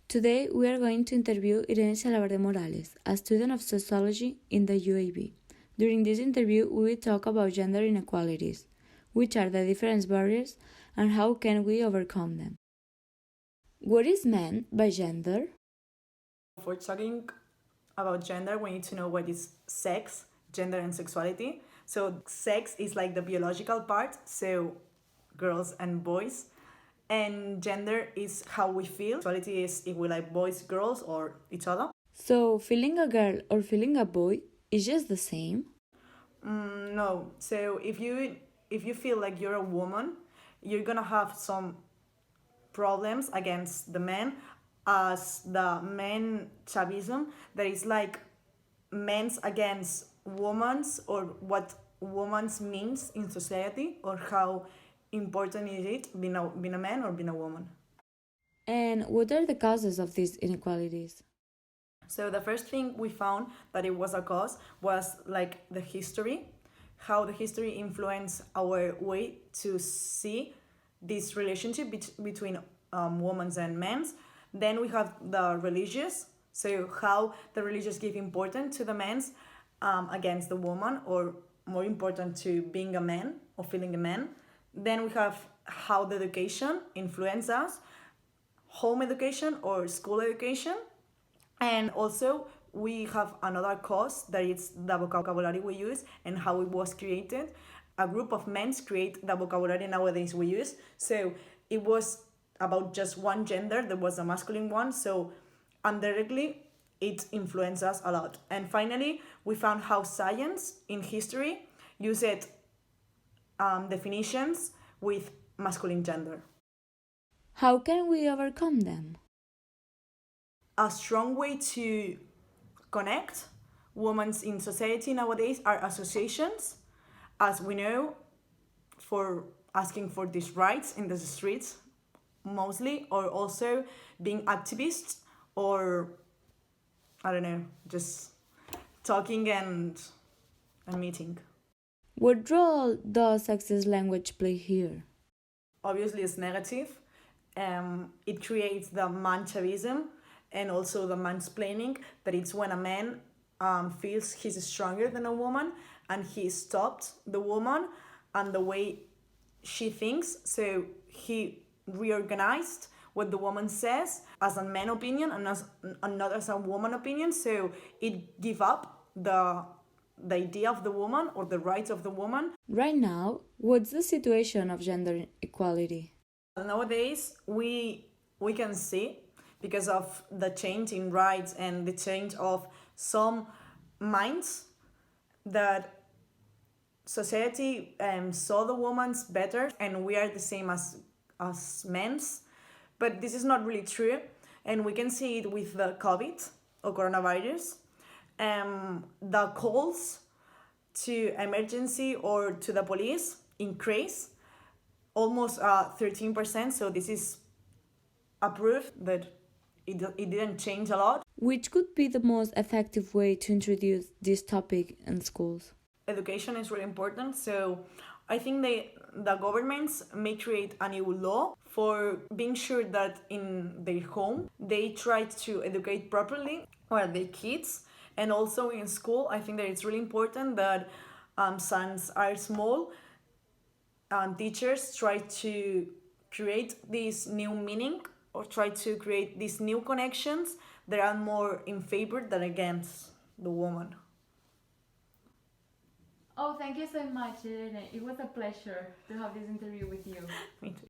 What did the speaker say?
Today we are going to interview Irene Salavar de Morales, a student of sociology in the UAB. During this interview, we will talk about gender inequalities, which are the different barriers, and how can we overcome them. What is meant by gender? For talking about gender, we need to know what is sex, gender, and sexuality. So, sex is like the biological part, so girls and boys. And gender is how we feel. Sexuality is if we like boys, girls, or each other. So, feeling a girl or feeling a boy is just the same? No. So, if you feel like you're a woman, you're gonna have some problems against the men, as the men chavism, that is like men's against women's, or what women's means in society, or how important is it being a man or being a woman. And what are the causes of these inequalities? So the first thing we found that it was a cause was like the history, how the history influenced our way to see this relationship between women's and men's. Then we have the religious, so how the religious give importance to the men's against the woman, or more important to being a man or feeling a man. Then we have how the education influences us, home education or school education. And also we have another cause, that is the vocabulary we use and how it was created. A group of men create the vocabulary nowadays we use. So it was about just one gender, there was a masculine one, so indirectly it influenced us a lot. And finally, we found how science in history used definitions with masculine gender. How can we overcome them? A strong way to connect women in society nowadays are associations, as we know, for asking for these rights in the streets mostly, or also being activists, or I don't know, just talking and meeting. What role does sexist language play here? Obviously it's negative. It creates the manchavism and also the mansplaining, that it's when a man feels he's stronger than a woman and he stopped the woman and the way she thinks, so he reorganized what the woman says as a man opinion and not as a woman opinion, so it give up the idea of the woman or the rights of the woman. Right now, what's the situation of gender equality? Nowadays, we can see, because of the change in rights and the change of some minds, that society saw the women's better and we are the same as men's. But this is not really true, and we can see it with the COVID or coronavirus. The calls to emergency or to the police increase almost 13%, so this is a proof that it didn't change a lot. Which could be the most effective way to introduce this topic in schools? Education is really important, so I think the governments may create a new law for being sure that in their home they try to educate properly their kids. And also in school, I think that it's really important that since are small, teachers try to create this new meaning or try to create these new connections that are more in favor than against the woman. Oh, thank you so much, Irene. It was a pleasure to have this interview with you. Me too.